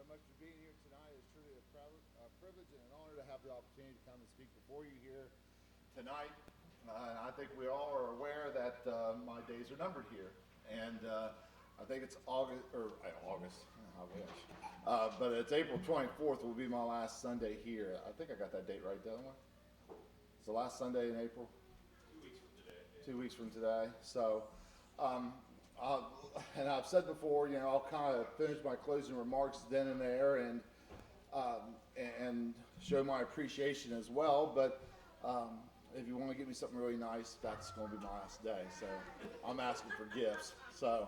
much for being here tonight. It's truly a privilege and an honor to have the opportunity to come and speak before you here tonight. And I think we all are aware that my days are numbered here. And I think it's August, I wish. But it's April 24th will be my last Sunday here. I think I got that date right, don't I? It's the last Sunday in April. 2 weeks from today. 2 weeks from today. So, and I've said before, I'll kind of finish my closing remarks then and there, and show my appreciation as well. But if you want to give me something really nice, that's going to be my last day. So I'm asking for gifts. So.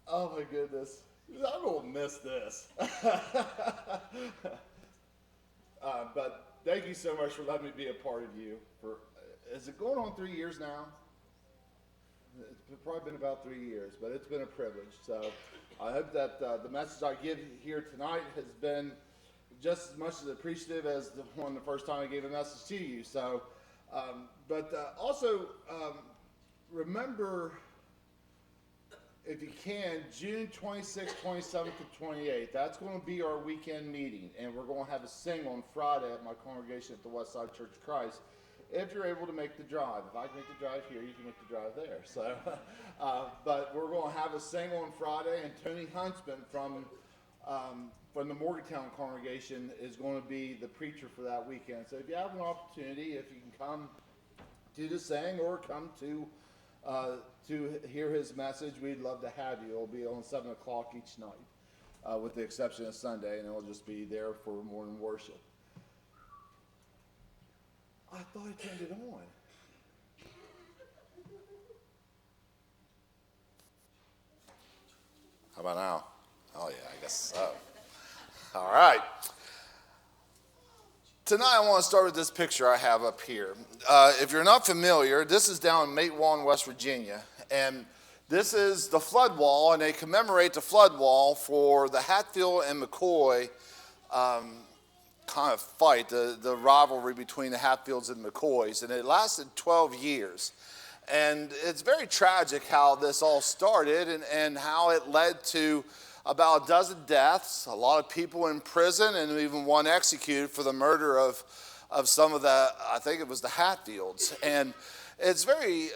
Oh my goodness, I'm going to miss this. But thank you so much for letting me be a part of you. Is it going on 3 years now? It's probably been about 3 years, but it's been a privilege. So I hope that the message I give here tonight has been just as much as appreciative as the first time I gave a message to you. So, also remember, if you can, June 26th, 27th, and 28th. That's going to be our weekend meeting, and we're going to have a sing on Friday at my congregation at the Westside Church of Christ. If you're able to make the drive, if I can make the drive here, you can make the drive there. So, but we're going to have a sing on Friday, and Tony Huntsman from the Morgantown congregation is going to be the preacher for that weekend. So if you have an opportunity, if you can come to the sing or come to hear his message, we'd love to have you. It'll be on 7 o'clock each night, with the exception of Sunday, and it'll just be there for morning worship. I thought I turned it on. How about now? Oh yeah, I guess so. All right. Tonight I want to start with this picture I have up here. If you're not familiar, this is down in Matewan, West Virginia, and this is the flood wall, and they commemorate the flood wall for the Hatfield and McCoy kind of fight, the rivalry between the Hatfields and McCoys, and it lasted 12 years. And it's very tragic how this all started and how it led to about a dozen deaths, a lot of people in prison, and even one executed for the murder of some of the, I think it was the Hatfields. And it's very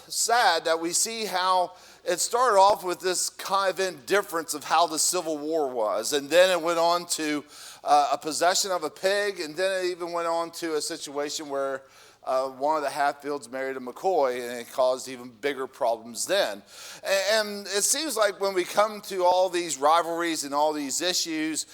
sad that we see how it started off with this kind of indifference of how the Civil War was. And then it went on to a possession of a pig, and then it even went on to a situation where one of the Hatfields married a McCoy, and it caused even bigger problems then. And it seems like when we come to all these rivalries and all these issues,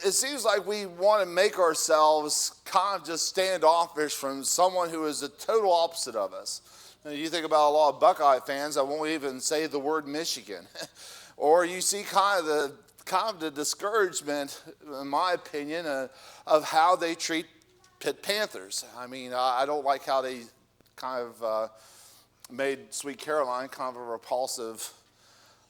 it seems like we want to make ourselves kind of just standoffish from someone who is the total opposite of us. You think about a lot of Buckeye fans that won't even say the word Michigan. Or you see kind of the discouragement, in my opinion, of how they treat Pitt Panthers. I mean, I don't like how they kind of made Sweet Caroline kind of a repulsive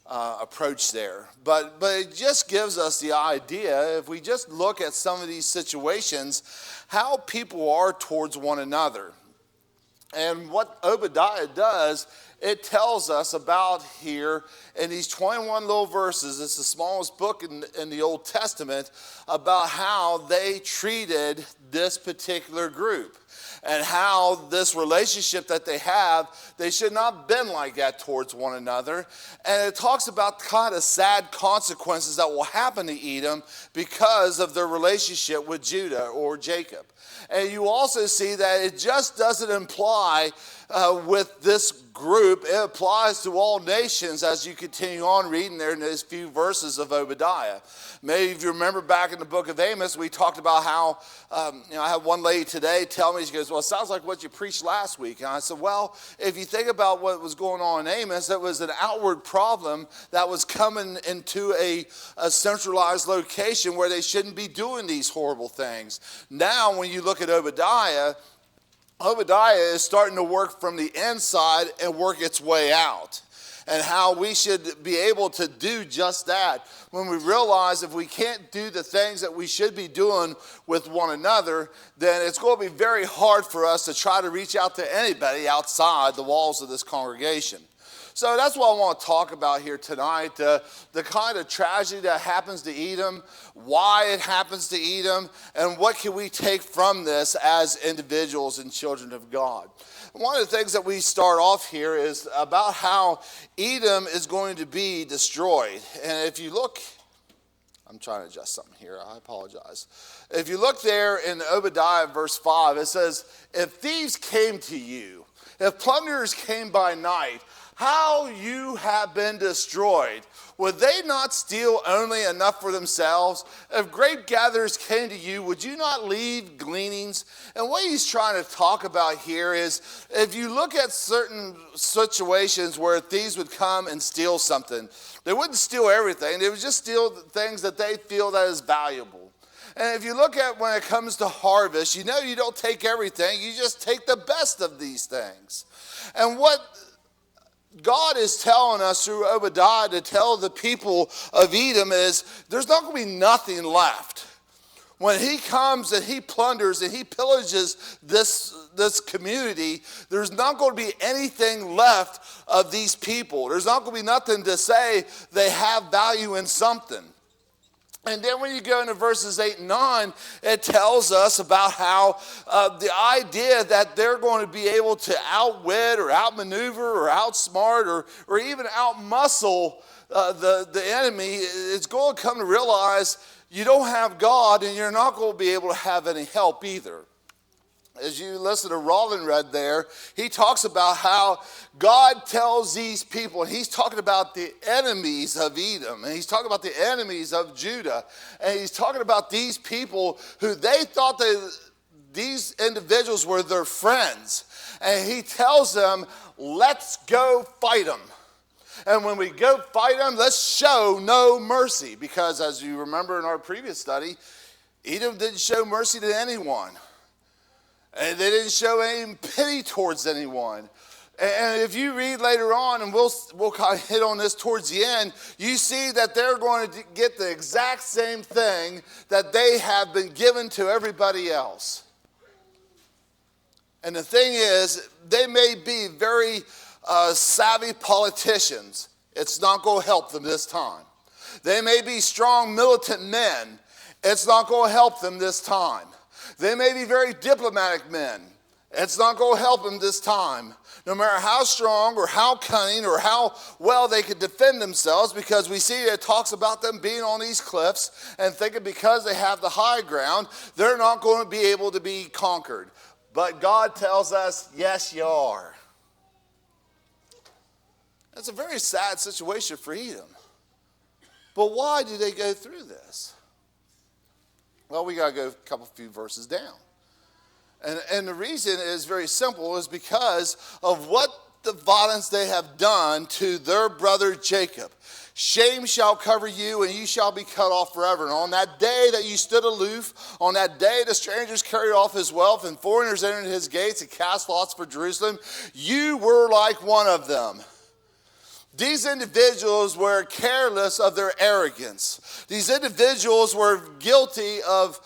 approach there. But it just gives us the idea, if we just look at some of these situations, how people are towards one another. And what Obadiah does, it tells us about here in these 21 little verses, it's the smallest book in the Old Testament, about how they treated this particular group and how this relationship that they have, they should not have been like that towards one another. And it talks about kind of sad consequences that will happen to Edom because of their relationship with Judah or Jacob. And you also see that it just doesn't imply with this group, it applies to all nations as you continue on reading there in those few verses of Obadiah. Maybe if you remember back in the book of Amos, we talked about how, I had one lady today tell me, she goes, well, it sounds like what you preached last week. And I said, well, if you think about what was going on in Amos, it was an outward problem that was coming into a centralized location where they shouldn't be doing these horrible things. Now, when you look at Obadiah is starting to work from the inside and work its way out. and how we should be able to do just that when we realize if we can't do the things that we should be doing with one another, then it's going to be very hard for us to try to reach out to anybody outside the walls of this congregation. So that's what I want to talk about here tonight, the kind of tragedy that happens to Edom, why it happens to Edom, and what can we take from this as individuals and children of God. One of the things that we start off here is about how Edom is going to be destroyed. And if you look, I'm trying to adjust something here, I apologize. If you look there in Obadiah verse 5, it says, if thieves came to you, if plunderers came by night, how you have been destroyed. Would they not steal only enough for themselves? If grape gatherers came to you, would you not leave gleanings? And what he's trying to talk about here is, if you look at certain situations where thieves would come and steal something, they wouldn't steal everything. They would just steal things that they feel that is valuable. And if you look at when it comes to harvest, you know you don't take everything. You just take the best of these things. And what God is telling us through Obadiah to tell the people of Edom is there's not going to be nothing left. When he comes and he plunders and he pillages this community, there's not going to be anything left of these people. There's not going to be nothing to say they have value in something. And then when you go into verses 8 and 9, it tells us about how the idea that they're going to be able to outwit or outmaneuver or outsmart or even outmuscle the enemy is going to come to realize you don't have God and you're not going to be able to have any help either. As you listen to Roland read there, he talks about how God tells these people, and he's talking about the enemies of Edom, and he's talking about the enemies of Judah, and he's talking about these people who they thought that these individuals were their friends. And he tells them, let's go fight them. And when we go fight them, let's show no mercy. Because as you remember in our previous study, Edom didn't show mercy to anyone. And they didn't show any pity towards anyone. And if you read later on, and we'll kind of hit on this towards the end, you see that they're going to get the exact same thing that they have been given to everybody else. And the thing is, they may be very savvy politicians. It's not going to help them this time. They may be strong militant men. It's not going to help them this time. They may be very diplomatic men. It's not going to help them this time. No matter how strong or how cunning or how well they could defend themselves, because we see it talks about them being on these cliffs and thinking because they have the high ground, they're not going to be able to be conquered. But God tells us, yes, you are. It's a very sad situation for Edom. But why do they go through this? Well, we got to go a few verses down. And the reason is very simple, is because of what the violence they have done to their brother Jacob. Shame shall cover you, and you shall be cut off forever. And on that day that you stood aloof, on that day the strangers carried off his wealth, and foreigners entered his gates and cast lots for Jerusalem, you were like one of them. These individuals were careless of their arrogance. These individuals were guilty of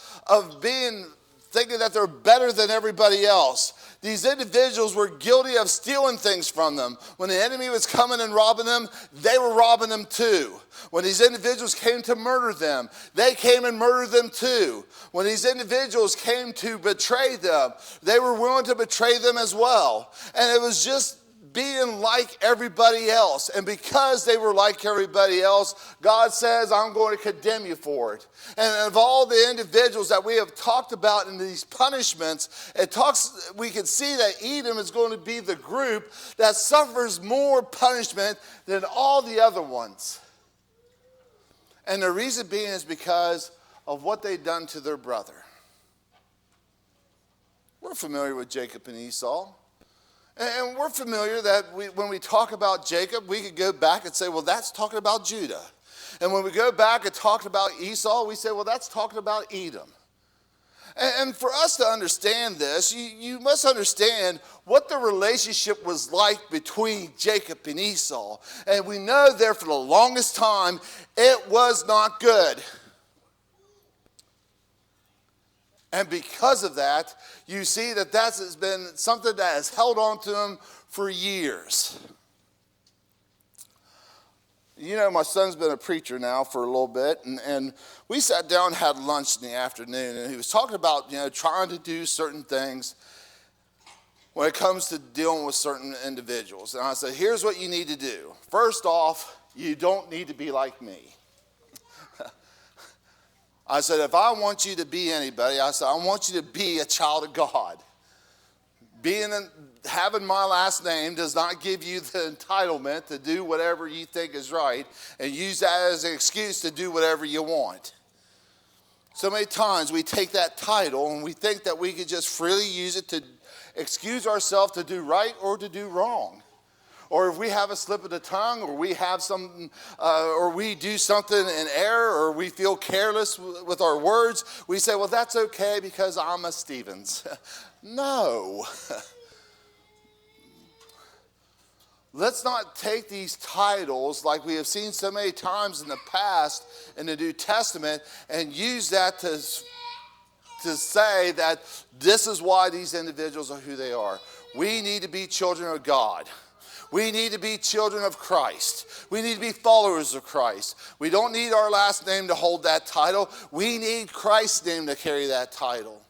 thinking that they're better than everybody else. These individuals were guilty of stealing things from them. When the enemy was coming and robbing them, they were robbing them too. When these individuals came to murder them, they came and murdered them too. When these individuals came to betray them, they were willing to betray them as well. And it was just being like everybody else. And because they were like everybody else, God says, I'm going to condemn you for it. And of all the individuals that we have talked about in these punishments, we can see that Edom is going to be the group that suffers more punishment than all the other ones. And the reason being is because of what they've done to their brother. We're familiar with Jacob and Esau. And we're familiar that when we talk about Jacob, we could go back and say, well, that's talking about Judah. And when we go back and talk about Esau, we say, well, that's talking about Edom. And for us to understand this, you must understand what the relationship was like between Jacob and Esau. And we know there for the longest time, it was not good. And because of that, you see that has been something that has held on to him for years. You know, my son's been a preacher now for a little bit, and we sat down and had lunch in the afternoon, and he was talking about, trying to do certain things when it comes to dealing with certain individuals. And I said, here's what you need to do. First off, you don't need to be like me. I said, if I want you to be anybody, I said, I want you to be a child of God. Having my last name does not give you the entitlement to do whatever you think is right and use that as an excuse to do whatever you want. So many times we take that title and we think that we could just freely use it to excuse ourselves to do right or to do wrong. Or if we have a slip of the tongue, or we have something, or we do something in error, or we feel careless with our words, we say, well, that's okay because I'm a Stevens. No. Let's not take these titles like we have seen so many times in the past in the New Testament and use that to say that this is why these individuals are who they are. We need to be children of God. We need to be children of Christ. We need to be followers of Christ. We don't need our last name to hold that title. We need Christ's name to carry that title.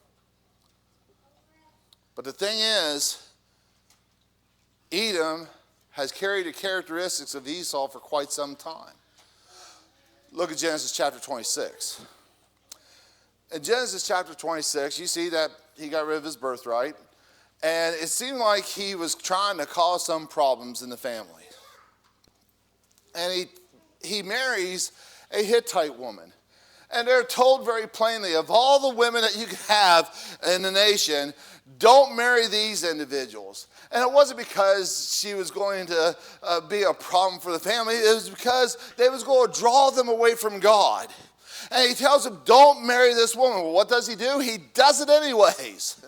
But the thing is, Edom has carried the characteristics of Esau for quite some time. Look at Genesis chapter 26. In Genesis chapter 26, you see that he got rid of his birthright. And it seemed like he was trying to cause some problems in the family. And he marries a Hittite woman. And they're told very plainly, of all the women that you could have in the nation, don't marry these individuals. And it wasn't because she was going to be a problem for the family. It was because they was going to draw them away from God. And he tells them, don't marry this woman. Well, what does he do? He does it anyways.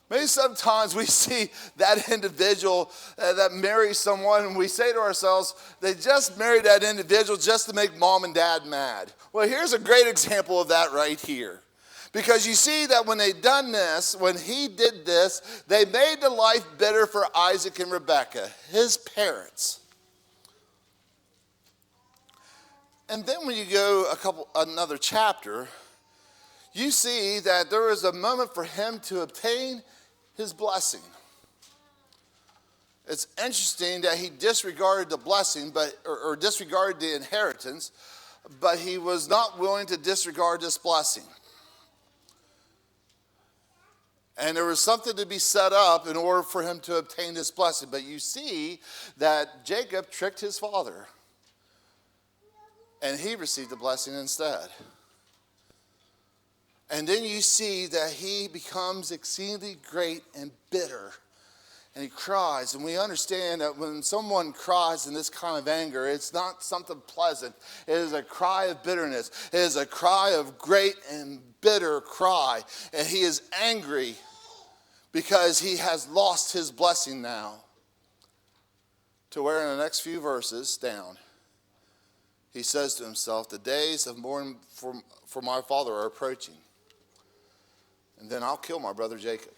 Maybe sometimes we see that individual that marries someone and we say to ourselves, they just married that individual just to make mom and dad mad. Well, here's a great example of that right here. Because you see that when they done this, when he did this, they made the life bitter for Isaac and Rebekah, his parents. And then when you go another chapter, you see that there was a moment for him to obtain his blessing. It's interesting that he disregarded the blessing, or disregarded the inheritance, but he was not willing to disregard this blessing. And there was something to be set up in order for him to obtain this blessing. But you see that Jacob tricked his father, and he received the blessing instead. And then you see that he becomes exceedingly great and bitter. And he cries. And we understand that when someone cries in this kind of anger, it's not something pleasant. It is a cry of bitterness. It is a cry of great and bitter cry. And he is angry because he has lost his blessing now. To where in the next few verses down, he says to himself, the days of mourning for my father are approaching. And then I'll kill my brother Jacob.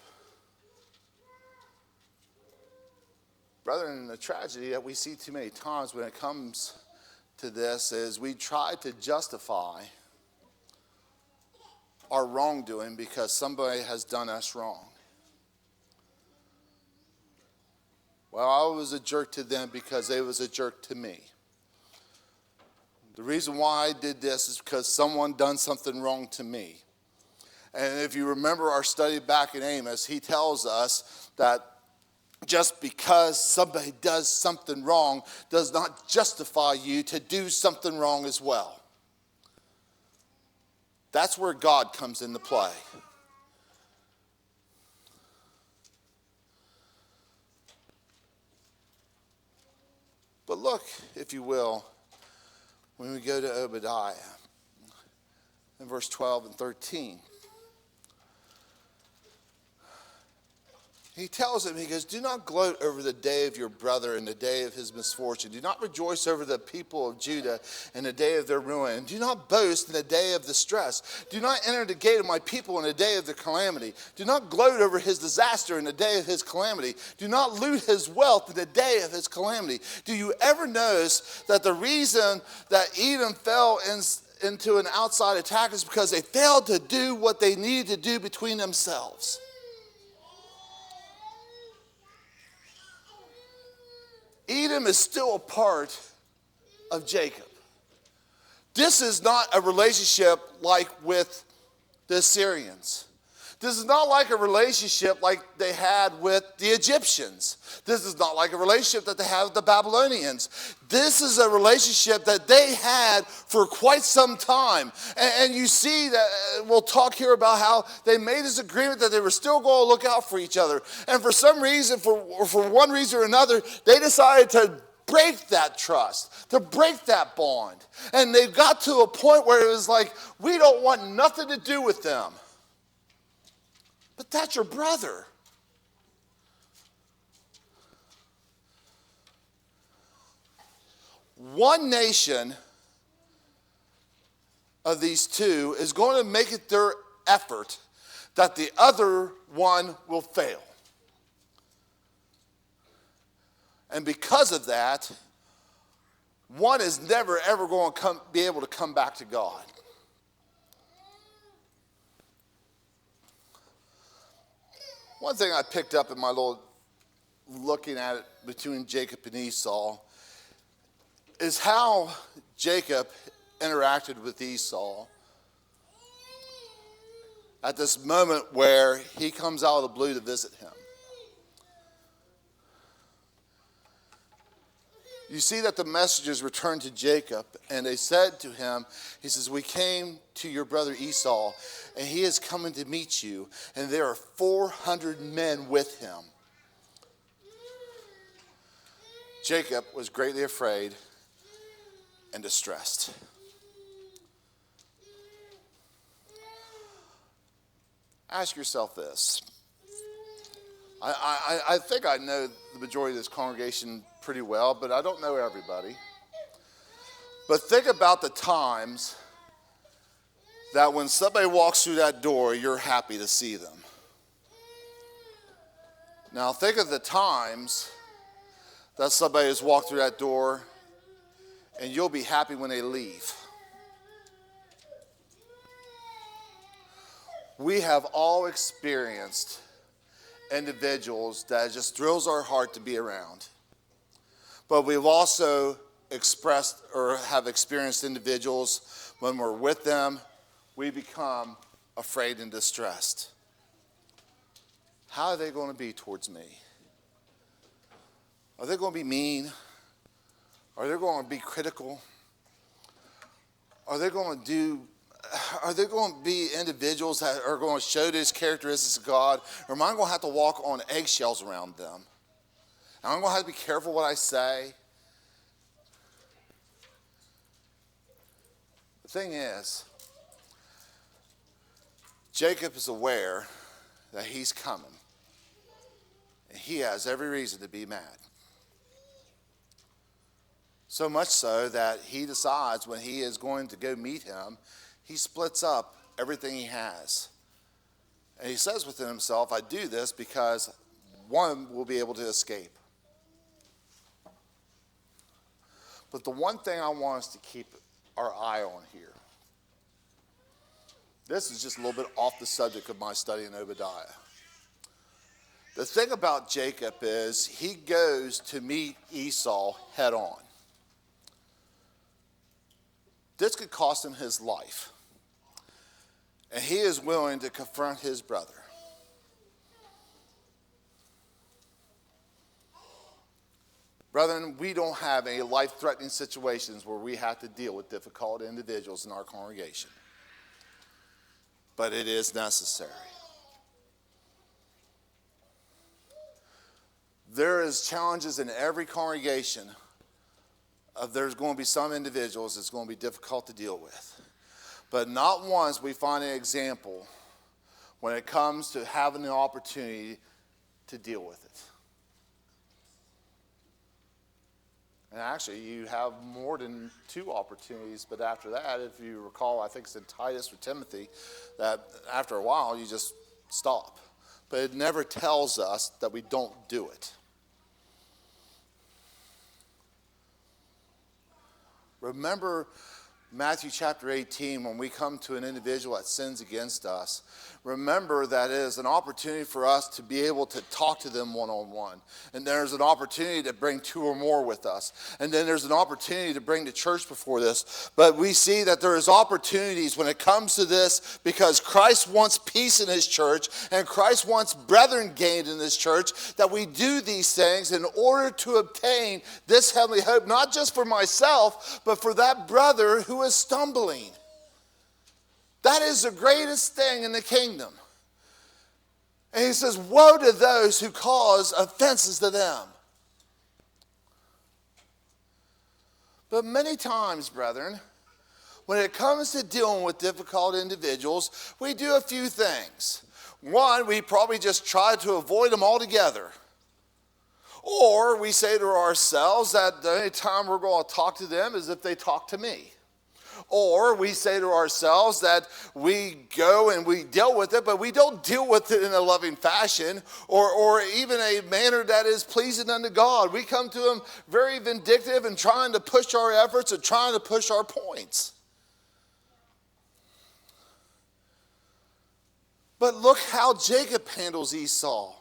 Brethren, the tragedy that we see too many times when it comes to this is we try to justify our wrongdoing because somebody has done us wrong. Well, I was a jerk to them because they was a jerk to me. The reason why I did this is because someone done something wrong to me. And if you remember our study back in Amos, he tells us that just because somebody does something wrong does not justify you to do something wrong as well. That's where God comes into play. But look, if you will, when we go to Obadiah. in verse 12 and 13. He tells him, he goes, do not gloat over the day of your brother and the day of his misfortune. Do not rejoice over the people of Judah in the day of their ruin. And do not boast in the day of distress. Do not enter the gate of my people in the day of their calamity. Do not gloat over his disaster in the day of his calamity. Do not loot his wealth in the day of his calamity. Do you ever notice that the reason that Edom fell into an outside attack is because they failed to do what they needed to do between themselves? Edom is still a part of Jacob. This is not a relationship like with the Assyrians. This is not like a relationship like they had with the Egyptians. This is not like a relationship that they had with the Babylonians. This is a relationship that they had for quite some time. And you see that, we'll talk here about how they made this agreement that they were still going to look out for each other. And for some reason, for one reason or another, they decided to break that trust, to break that bond. And they got to a point where it was like, we don't want nothing to do with them. But that's your brother. One nation of these two is going to make it their effort that the other one will fail. And because of that, one is never ever going to be able to come back to God. One thing I picked up in my little looking at it between Jacob and Esau is how Jacob interacted with Esau at this moment where he comes out of the blue to visit him. You see that the messengers returned to Jacob, and they said to him, he says, we came to your brother Esau, and he is coming to meet you, and there are 400 men with him. Jacob was greatly afraid and distressed. Ask yourself this. I think I know the majority of this congregation pretty well, but I don't know everybody. But think about the times that when somebody walks through that door, you're happy to see them. Now think of the times that somebody has walked through that door and you'll be happy when they leave. We have all experienced individuals that it just thrills our heart to be around. But we've also expressed or have experienced individuals when we're with them, we become afraid and distressed. How are they going to be towards me? Are they going to be mean? Are they going to be critical? Are they going to be individuals that are going to show these characteristics of God? Or am I going to have to walk on eggshells around them? And I'm going to have to be careful what I say. The thing is, Jacob is aware that he's coming. And he has every reason to be mad. So much so that he decides when he is going to go meet him, he splits up everything he has. And he says within himself, I do this because one will be able to escape. But the one thing I want us to keep our eye on here, this is just a little bit off the subject of my study in Obadiah. The thing about Jacob is he goes to meet Esau head on. This could cost him his life. And he is willing to confront his brother. Brethren, we don't have any life-threatening situations where we have to deal with difficult individuals in our congregation. But it is necessary. There is challenges in every congregation. There's going to be some individuals it's going to be difficult to deal with. But not once we find an example when it comes to having the opportunity to deal with it. And actually, you have more than 2 opportunities, but after that, if you recall, I think it's in Titus or Timothy, that after a while, you just stop. But it never tells us that we don't do it. Remember Matthew chapter 18, when we come to an individual that sins against us, remember that it is an opportunity for us to be able to talk to them one-on-one. And there's an opportunity to bring 2 or more with us. And then there's an opportunity to bring the church before this. But we see that there is opportunities when it comes to this, because Christ wants peace in his church and Christ wants brethren gained in this church, that we do these things in order to obtain this heavenly hope, not just for myself, but for that brother who is stumbling. That is the greatest thing in the kingdom. And he says, woe to those who cause offenses to them. But many times, brethren, when it comes to dealing with difficult individuals, we do a few things. One, we probably just try to avoid them altogether. Or we say to ourselves that the only time we're going to talk to them is if they talk to me. Or we say to ourselves that we go and we deal with it, but we don't deal with it in a loving fashion or even a manner that is pleasing unto God. We come to him very vindictive and trying to push our efforts and trying to push our points. But look how Jacob handles Esau.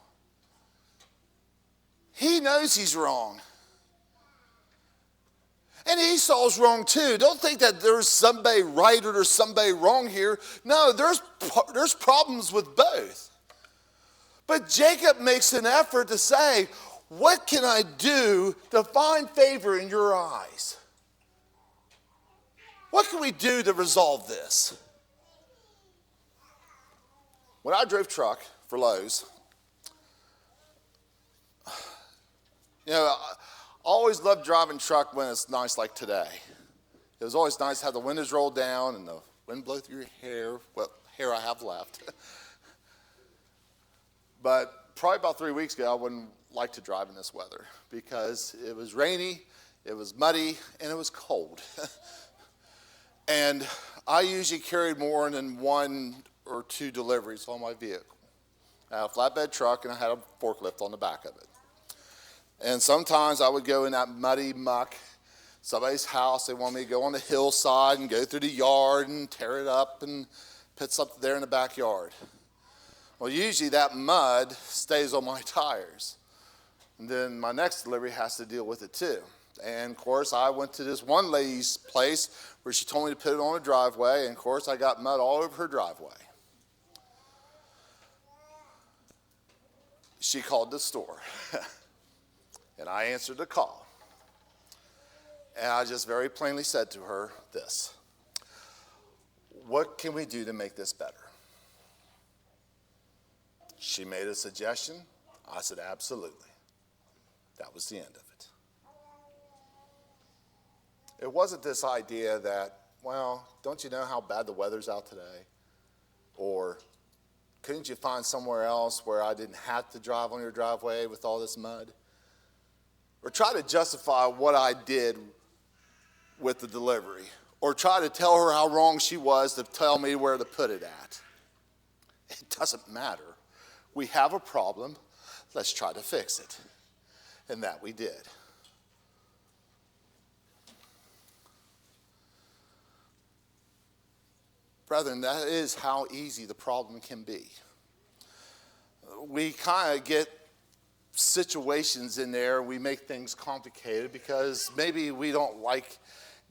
He knows he's wrong. And Esau's wrong too. Don't think that there's somebody right or there's somebody wrong here. No, there's problems with both. But Jacob makes an effort to say, what can I do to find favor in your eyes? What can we do to resolve this? When I drove truck for Lowe's, I always loved driving truck when it's nice like today. It was always nice to have the windows rolled down and the wind blow through your hair. Well, hair I have left. But probably about 3 weeks ago, I wouldn't like to drive in this weather because it was rainy, it was muddy, and it was cold. And I usually carried more than 1 or 2 deliveries on my vehicle. I had a flatbed truck and I had a forklift on the back of it. And sometimes I would go in that muddy muck, somebody's house. They want me to go on the hillside and go through the yard and tear it up and put something there in the backyard. Well, usually that mud stays on my tires. And then my next delivery has to deal with it too. And of course, I went to this one lady's place where she told me to put it on the driveway. And of course, I got mud all over her driveway. She called the store. And I answered the call. And I just very plainly said to her this: what can we do to make this better? She made a suggestion. I said, absolutely. That was the end of it. It wasn't this idea that, well, don't you know how bad the weather's out today? Or couldn't you find somewhere else where I didn't have to drive on your driveway with all this mud? Or try to justify what I did with the delivery. Or try to tell her how wrong she was to tell me where to put it at. It doesn't matter. We have a problem. Let's try to fix it. And that we did. Brethren, that is how easy the problem can be. We kind of get situations in there, we make things complicated because maybe we don't like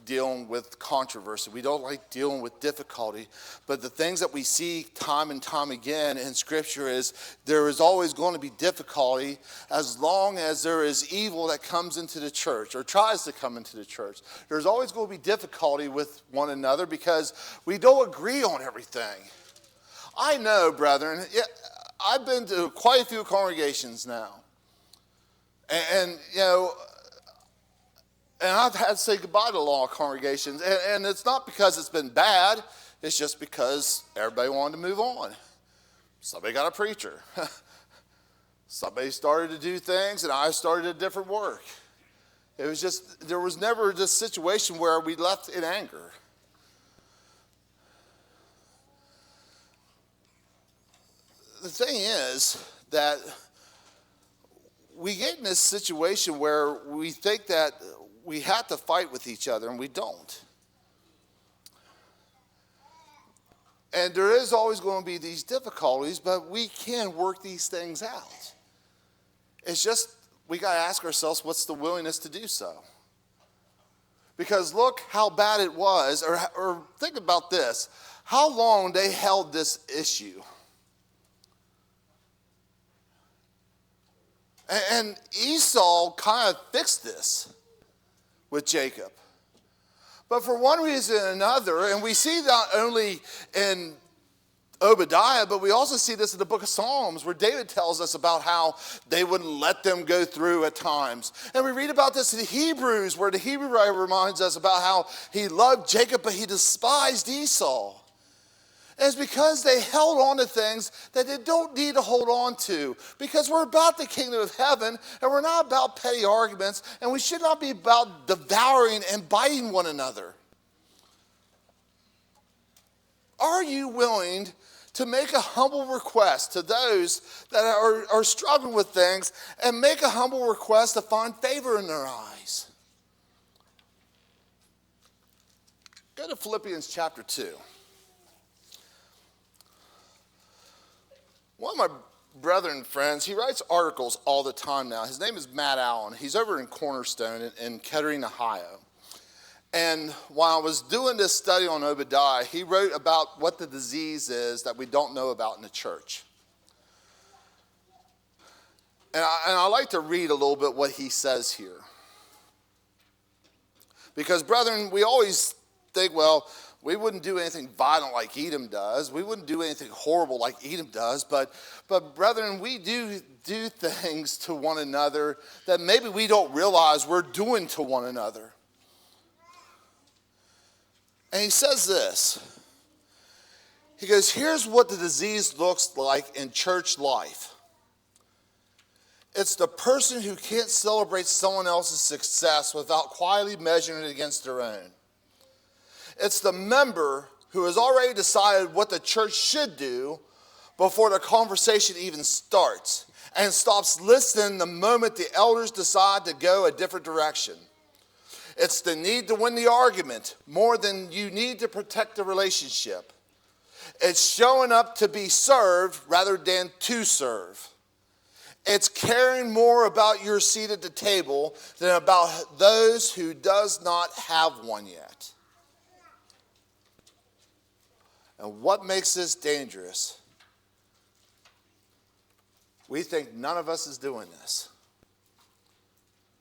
dealing with controversy. We don't like dealing with difficulty. But the things that we see time and time again in Scripture is there is always going to be difficulty as long as there is evil that comes into the church or tries to come into the church. There's always going to be difficulty with one another because we don't agree on everything. I know, brethren, I've been to quite a few congregations now. And I've had to say goodbye to a lot of congregations. And it's not because it's been bad. It's just because everybody wanted to move on. Somebody got a preacher. Somebody started to do things, and I started a different work. It was just, there was never this situation where we left in anger. The thing is that we get in this situation where we think that we have to fight with each other, and we don't. And there is always going to be these difficulties, but we can work these things out. It's just, we got to ask ourselves, what's the willingness to do so? Because look how bad it was, or think about this, how long they held this issue. And Esau kind of fixed this with Jacob. But for one reason or another, and we see not only in Obadiah, but we also see this in the book of Psalms, where David tells us about how they wouldn't let them go through at times. And we read about this in Hebrews, where the Hebrew writer reminds us about how he loved Jacob, but he despised Esau. And it's because they held on to things that they don't need to hold on to. Because we're about the kingdom of heaven, and we're not about petty arguments, and we should not be about devouring and biting one another. Are you willing to make a humble request to those that are struggling with things, and make a humble request to find favor in their eyes? Go to Philippians chapter 2. One of my brethren friends, he writes articles all the time now. His name is Matt Allen. He's over in Cornerstone in Kettering, Ohio. And while I was doing this study on Obadiah, he wrote about what the disease is that we don't know about in the church. And I like to read a little bit what he says here. Because, brethren, we always think, well, we wouldn't do anything violent like Edom does. We wouldn't do anything horrible like Edom does. But brethren, we do things to one another that maybe we don't realize we're doing to one another. And he says this. He goes, here's what the disease looks like in church life. It's the person who can't celebrate someone else's success without quietly measuring it against their own. It's the member who has already decided what the church should do before the conversation even starts, and stops listening the moment the elders decide to go a different direction. It's the need to win the argument more than you need to protect the relationship. It's showing up to be served rather than to serve. It's caring more about your seat at the table than about those who does not have one yet. And what makes this dangerous? We think none of us is doing this.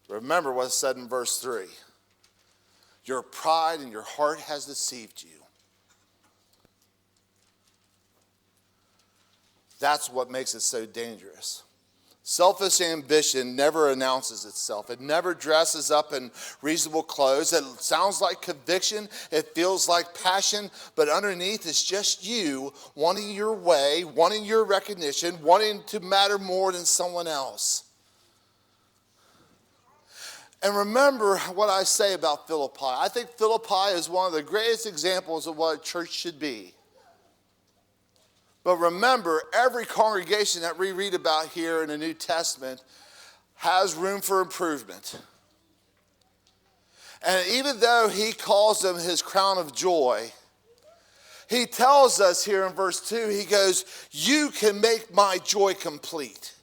Remember what's said in verse 3. Your pride in your heart has deceived you. That's what makes it so dangerous. Selfish ambition never announces itself. It never dresses up in reasonable clothes. It sounds like conviction. It feels like passion. But underneath, it's just you wanting your way, wanting your recognition, wanting to matter more than someone else. And remember what I say about Philippi. I think Philippi is one of the greatest examples of what a church should be. But remember, every congregation that we read about here in the New Testament has room for improvement. And even though he calls them his crown of joy, he tells us here in verse 2, he goes, you can make my joy complete.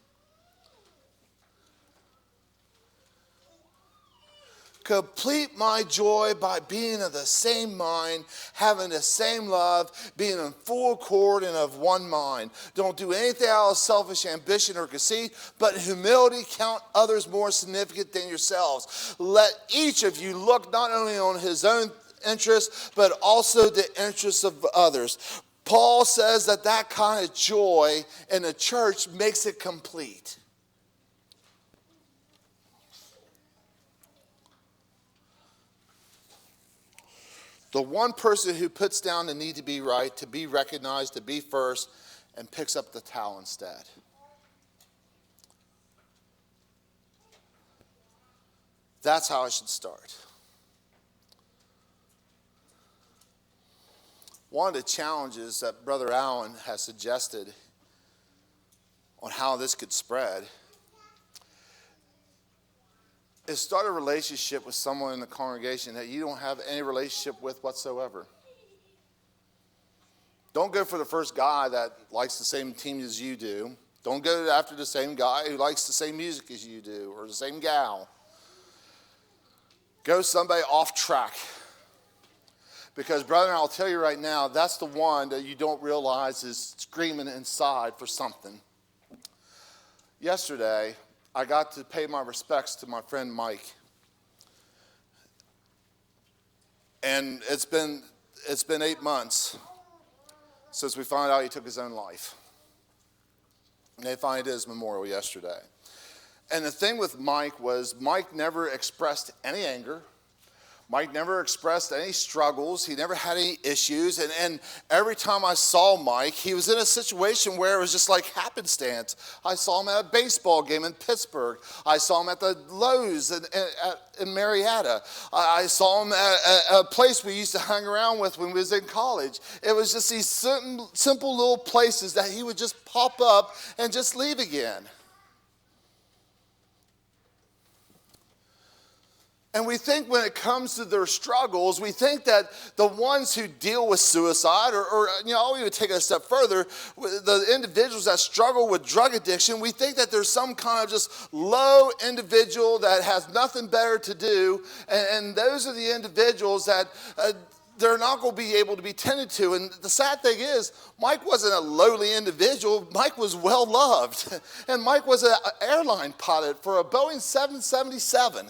Complete my joy by being of the same mind, having the same love, being in full accord and of one mind. Don't do anything out of selfish ambition or conceit, but in humility count others more significant than yourselves. Let each of you look not only on his own interests, but also the interests of others. Paul says that kind of joy in the church makes it complete. The one person who puts down the need to be right, to be recognized, to be first, and picks up the towel instead. That's how it should start. One of the challenges that Brother Allen has suggested on how this could spread is start a relationship with someone in the congregation that you don't have any relationship with whatsoever. Don't go for the first guy that likes the same team as you do. Don't go after the same guy who likes the same music as you do, or the same gal. Go somebody off track. Because, brother, I'll tell you right now, that's the one that you don't realize is screaming inside for something. Yesterday, I got to pay my respects to my friend Mike. And it's been 8 months since we found out he took his own life. And they finally did his memorial yesterday. And the thing with Mike was Mike never expressed any anger. Mike never expressed any struggles. He never had any issues. And every time I saw Mike, he was in a situation where it was just like happenstance. I saw him at a baseball game in Pittsburgh. I saw him at the Lowe's in Marietta. I saw him at a place we used to hang around with when we was in college. It was just these simple little places that he would just pop up and just leave again. And we think when it comes to their struggles, we think that the ones who deal with suicide, or I'll even take it a step further, the individuals that struggle with drug addiction, we think that there's some kind of just low individual that has nothing better to do, and those are the individuals that they're not going to be able to be tended to. And the sad thing is, Mike wasn't a lowly individual. Mike was well loved. And Mike was an airline pilot for a Boeing 777.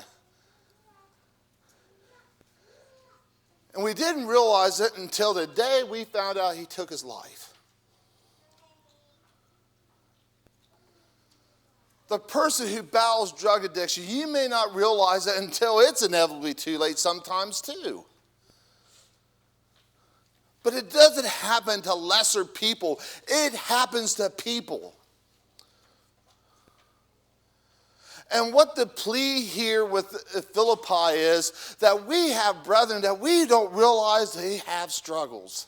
And we didn't realize it until the day we found out he took his life. The person who battles drug addiction, you may not realize it until it's inevitably too late sometimes too. But it doesn't happen to lesser people. It happens to people. And what the plea here with Philippi is that we have brethren that we don't realize they have struggles.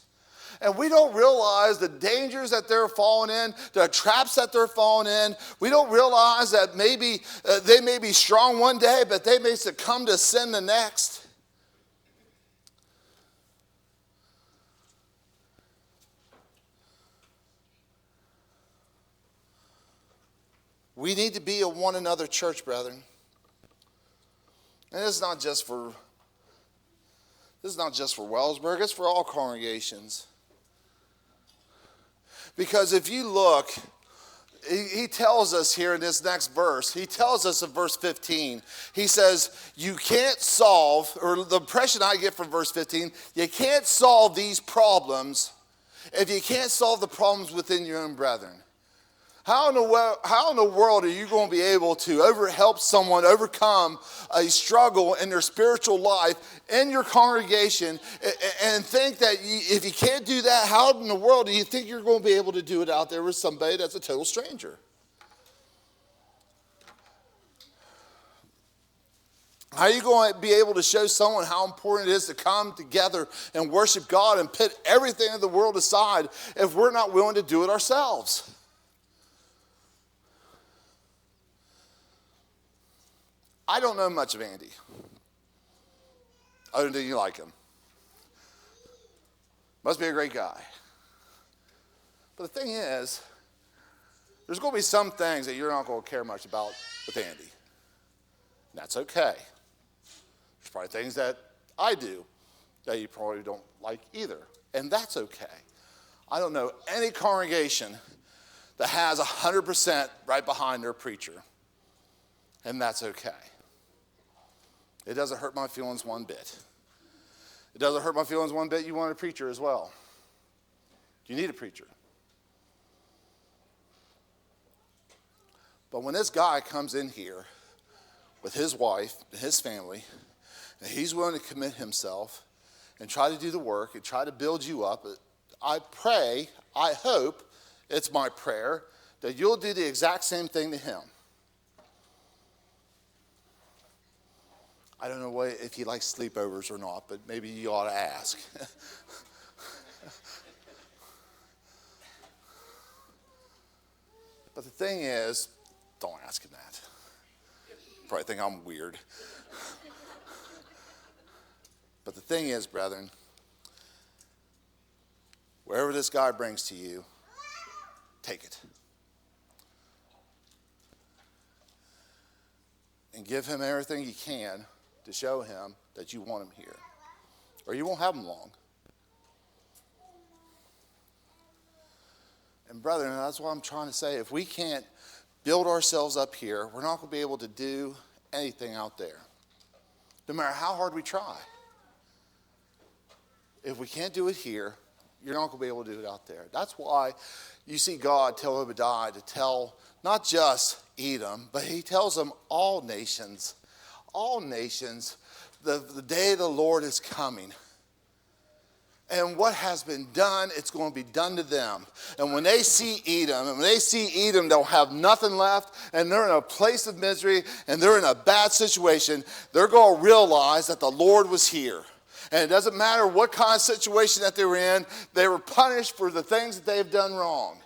And we don't realize the dangers that they're falling in, the traps that they're falling in. We don't realize that maybe they may be strong one day, but they may succumb to sin the next. We need to be a one another church, brethren. And this is not just for Wellsburg, it's for all congregations. Because if you look, he tells us here in this next verse, he tells us in verse 15, he says, you can't solve, or the impression I get from verse 15, you can't solve these problems if you can't solve the problems within your own brethren. How in the world are you going to be able to help someone overcome a struggle in their spiritual life in your congregation and think that if you can't do that, how in the world do you think you're going to be able to do it out there with somebody that's a total stranger? How are you going to be able to show someone how important it is to come together and worship God and put everything in the world aside if we're not willing to do it ourselves? I don't know much of Andy, other than you like him. Must be a great guy. But the thing is, there's going to be some things that you're not going to care much about with Andy. And that's okay. There's probably things that I do that you probably don't like either. And that's okay. I don't know any congregation that has 100% right behind their preacher. And that's okay. It doesn't hurt my feelings one bit. It doesn't hurt my feelings one bit you want a preacher as well. You need a preacher. But when this guy comes in here with his wife and his family, and he's willing to commit himself, and try to do the work and try to build you up. I pray, I hope, it's my prayer, that you'll do the exact same thing to him. I don't know if he likes sleepovers or not, but maybe you ought to ask. But the thing is, don't ask him that. Probably think I'm weird. But the thing is, brethren, wherever this guy brings to you, take it. And give him everything you can to show him that you want him here. Or you won't have him long. And brethren, that's what I'm trying to say. If we can't build ourselves up here, we're not going to be able to do anything out there. No matter how hard we try. If we can't do it here, you're not going to be able to do it out there. That's why you see God tell Obadiah to tell not just Edom, but he tells them all nations, the day of the Lord is coming. And what has been done, it's going to be done to them. And when they see Edom, they'll have nothing left, and they're in a place of misery, and they're in a bad situation. They're going to realize that the Lord was here. And it doesn't matter what kind of situation that they were in, they were punished for the things that they've done wrong.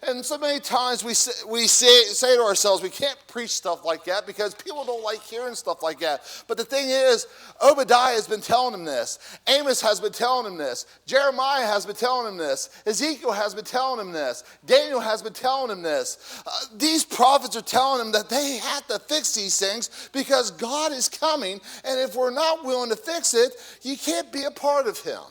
And so many times we say to ourselves, we can't preach stuff like that because people don't like hearing stuff like that. But the thing is, Obadiah has been telling them this. Amos has been telling them this. Jeremiah has been telling them this. Ezekiel has been telling them this. Daniel has been telling them this. These prophets are telling them that they have to fix these things because God is coming. And if we're not willing to fix it, you can't be a part of him.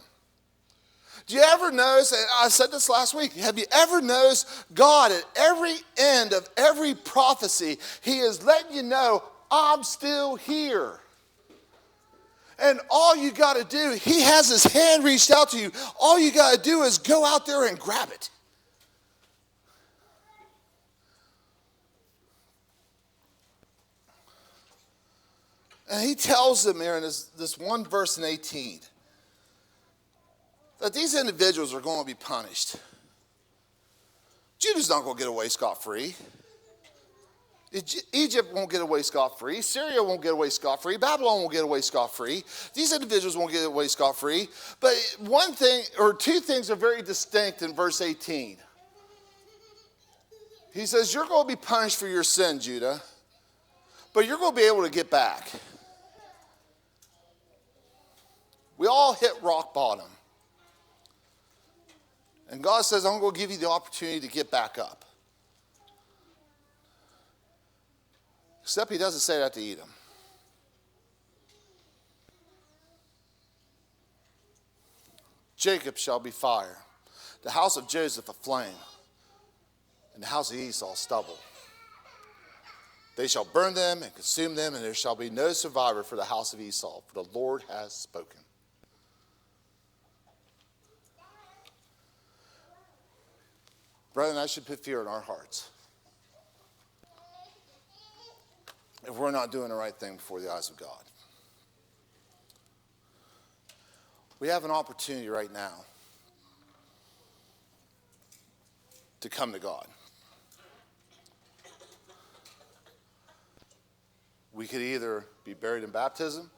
Do you ever notice, and I said this last week, have you ever noticed God at every end of every prophecy, he is letting you know, I'm still here. And all you got to do, he has his hand reached out to you. All you got to do is go out there and grab it. And he tells them here in this one verse in 18, that these individuals are going to be punished. Judah's not going to get away scot-free. Egypt won't get away scot-free. Syria won't get away scot-free. Babylon won't get away scot-free. These individuals won't get away scot-free. But one thing, or two things are very distinct in verse 18. He says, you're going to be punished for your sin, Judah, but you're going to be able to get back. We all hit rock bottom. And God says, I'm going to give you the opportunity to get back up. Except he doesn't say that to Edom. Jacob shall be fire, the house of Joseph a flame, and the house of Esau stubble. They shall burn them and consume them, and there shall be no survivor for the house of Esau, for the Lord has spoken. Brethren, that should put fear in our hearts. If we're not doing the right thing before the eyes of God. We have an opportunity right now to come to God. We could either be buried in baptism.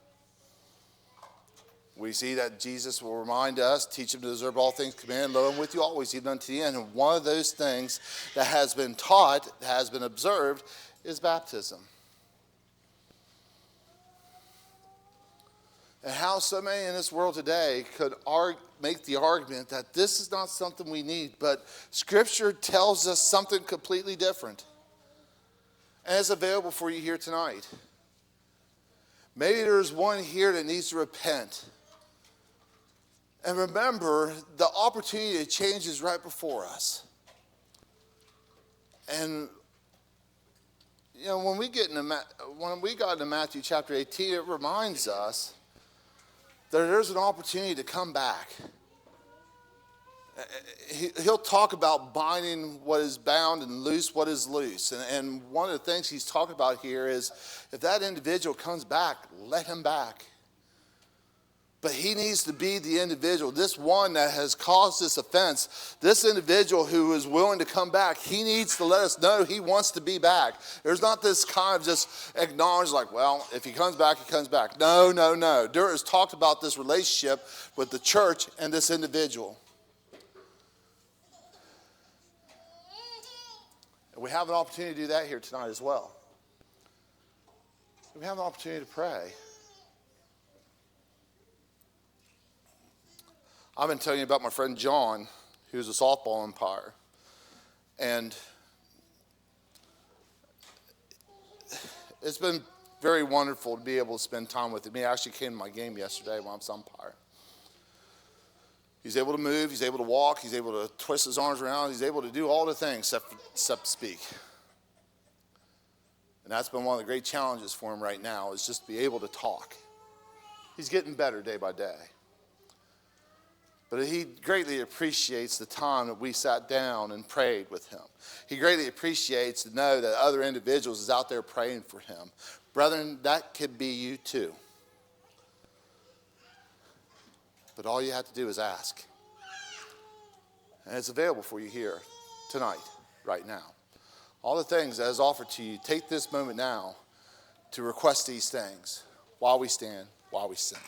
We see that Jesus will remind us, teach him to observe all things commanded, lo, I'm with you always, even unto the end. And one of those things that has been taught, that has been observed, is baptism. And how so many in this world today could make the argument that this is not something we need, but Scripture tells us something completely different. And it's available for you here tonight. Maybe there's one here that needs to repent. And remember, the opportunity to change is right before us. And you know, when we got into Matthew chapter 18, it reminds us that there's an opportunity to come back. He'll talk about binding what is bound and loose what is loose. And one of the things he's talking about here is if that individual comes back, let him back. But he needs to be the individual, this one that has caused this offense, this individual who is willing to come back. He needs to let us know he wants to be back. There's not this kind of just acknowledge like, well, if he comes back, he comes back. No, no, no. Durr has talked about this relationship with the church and this individual. And we have an opportunity to do that here tonight as well. We have an opportunity to pray. I've been telling you about my friend John, who's a softball umpire. And it's been very wonderful to be able to spend time with him. He actually came to my game yesterday when I was umpire. He's able to move, he's able to walk, he's able to twist his arms around, he's able to do all the things except speak. And that's been one of the great challenges for him right now, is just to be able to talk. He's getting better day by day. But he greatly appreciates the time that we sat down and prayed with him. He greatly appreciates to know that other individuals is out there praying for him. Brethren, that could be you too. But all you have to do is ask. And it's available for you here tonight, right now. All the things that is offered to you, take this moment now to request these things while we stand, while we sing.